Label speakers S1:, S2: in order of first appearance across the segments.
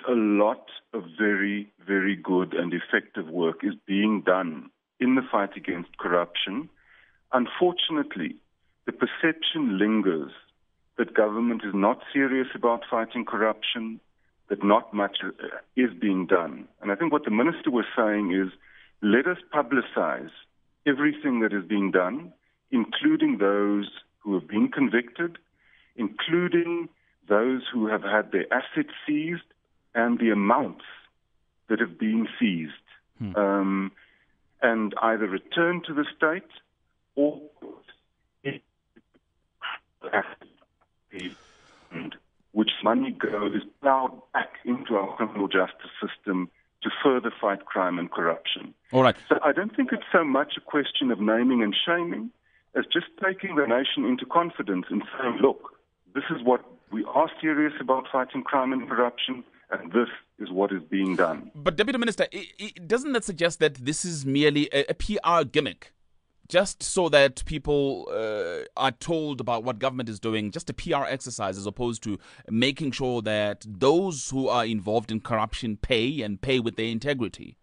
S1: a lot of very, very good and effective work is being done in the fight against corruption. Unfortunately, the perception lingers that government is not serious about fighting corruption, that not much is being done. And I think what the minister was saying is, let us publicize everything that is being done, including those who have been convicted, including those who have had their assets seized, and the amounts that have been seized, and either returned to the state or which money goes plowed back into our criminal justice system to further fight crime and corruption.
S2: All right.
S1: So I don't think it's so much a question of naming and shaming as just taking the nation into confidence and saying, look, this is what we are serious about fighting crime and corruption, and this is what is being done.
S2: But, Deputy Minister, doesn't that suggest that this is merely a PR gimmick? Just so that people are told about what government is doing, just a PR exercise, as opposed to making sure that those who are involved in corruption pay and pay with their integrity?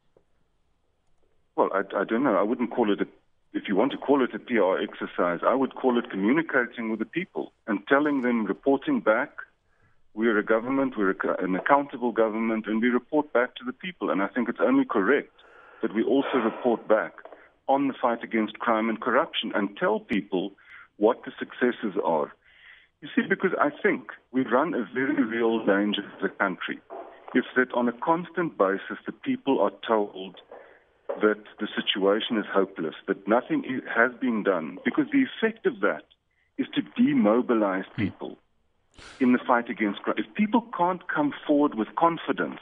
S1: Well, I don't know. I wouldn't call it if you want to call it a PR exercise, I would call it communicating with the people and telling them, reporting back. We're a government, we're an accountable government, and we report back to the people. And I think it's only correct that we also report back on the fight against crime and corruption and tell people what the successes are. You see, because I think we run a very real danger as a country if that on a constant basis the people are told that the situation is hopeless, that nothing has been done, because the effect of that is to demobilize people in the fight against crime. If people can't come forward with confidence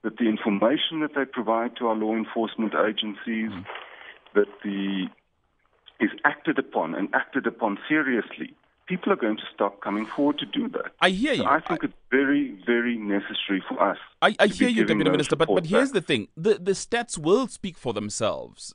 S1: that the information that they provide to our law enforcement agencies that is acted upon and acted upon seriously, people are going to stop coming forward to do that.
S2: I hear you.
S1: So I think it's very, very necessary for us.
S2: I hear you, Deputy Minister, but here's the thing. The stats will speak for themselves.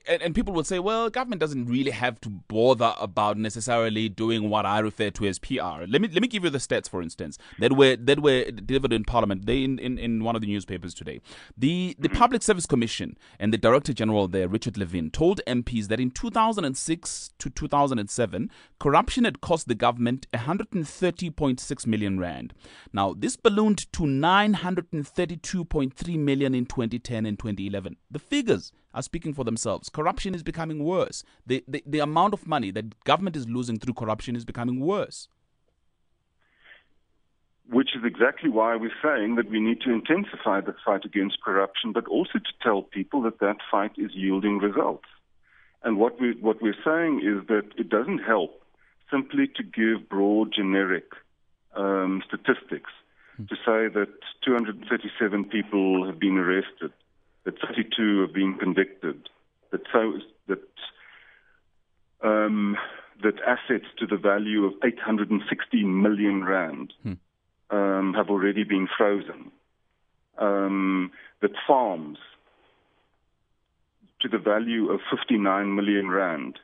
S2: And people will say, well, government doesn't really have to bother about necessarily doing what I refer to as PR. Let me give you the stats, for instance, that were delivered in Parliament in one of the newspapers today. The Public Service Commission and the Director General there, Richard Levin, told MPs that in 2006 to 2007, corruption had cost the government 130.6 million rand. Now, this ballooned to 932.3 million in 2010 and 2011. The figures are speaking for themselves. Corruption is becoming worse. The amount of money that government is losing through corruption is becoming worse.
S1: Which is exactly why we're saying that we need to intensify the fight against corruption, but also to tell people that that fight is yielding results. And what we're saying is that it doesn't help simply to give broad, generic statistics to say that 237 people have been arrested, that 32 have been convicted, that assets to the value of 860 million rand have already been frozen, that farms to the value of 59 million rand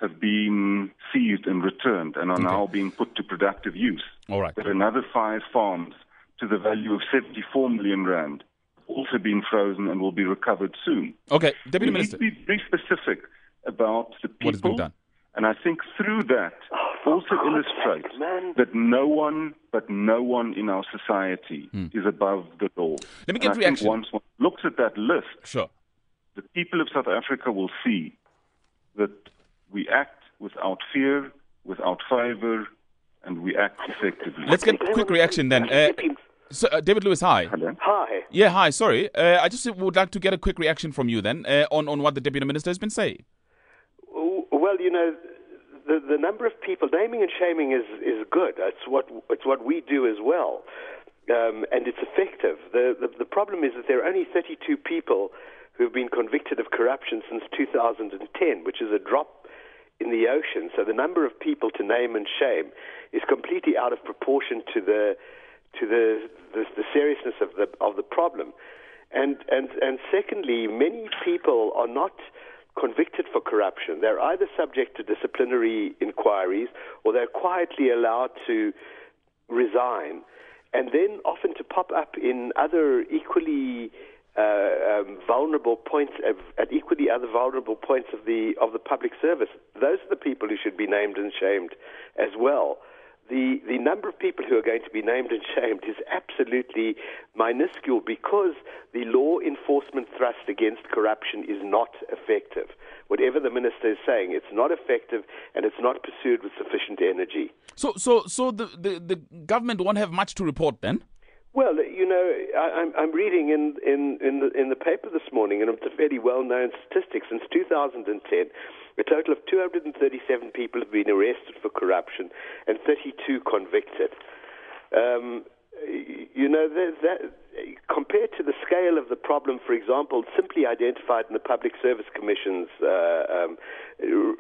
S1: have been seized and returned and are now being put to productive use.
S2: All right.
S1: That another 5 farms to the value of 74 million rand also been frozen and will be recovered soon.
S2: Okay, Deputy Minister.
S1: We need to be very specific about the people.
S2: What is being done?
S1: And I think through that also illustrates that no one in our society is above the law.
S2: Let me get reaction.
S1: I think once one looks at that list,
S2: sure,
S1: the people of South Africa will see that we act without fear, without favor, and we act effectively.
S2: Let's get a quick reaction then. So, David Lewis, hi.
S1: Hello.
S3: Hi.
S2: Yeah, hi, sorry. I just would like to get a quick reaction from you then on what the Deputy Minister has been saying.
S3: Well, you know, the number of people, naming and shaming is good. It's what we do as well. And it's effective. The problem is that there are only 32 people who have been convicted of corruption since 2010, which is a drop in the ocean. So the number of people to name and shame is completely out of proportion to the seriousness of the problem. And secondly, many people are not convicted for corruption. They're either subject to disciplinary inquiries or they're quietly allowed to resign. and then often to pop up in other equally vulnerable points at equally other vulnerable points of the public service. Those are the people who should be named and shamed as well. The number of people who are going to be named and shamed is absolutely minuscule because the law enforcement thrust against corruption is not effective. Whatever the minister is saying, it's not effective and it's not pursued with sufficient energy.
S2: So the government won't have much to report then?
S3: Well, I'm reading in the paper this morning, and it's a fairly well-known statistic. Since 2010, a total of 237 people have been arrested for corruption and 32 convicted. Compared to the scale of the problem, for example, simply identified in the Public Service Commission's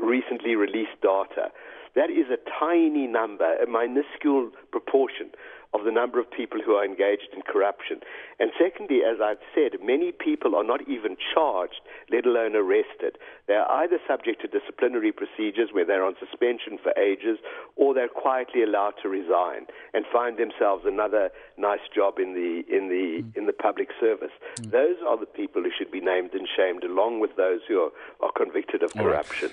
S3: recently released data, that is a tiny number, a minuscule proportion of the number of people who are engaged in corruption. And secondly, as I've said, many people are not even charged, let alone arrested. They are either subject to disciplinary procedures where they're on suspension for ages, or they're quietly allowed to resign and find themselves another nice job in the public service. Those are the people who should be named and shamed, along with those who are convicted of corruption.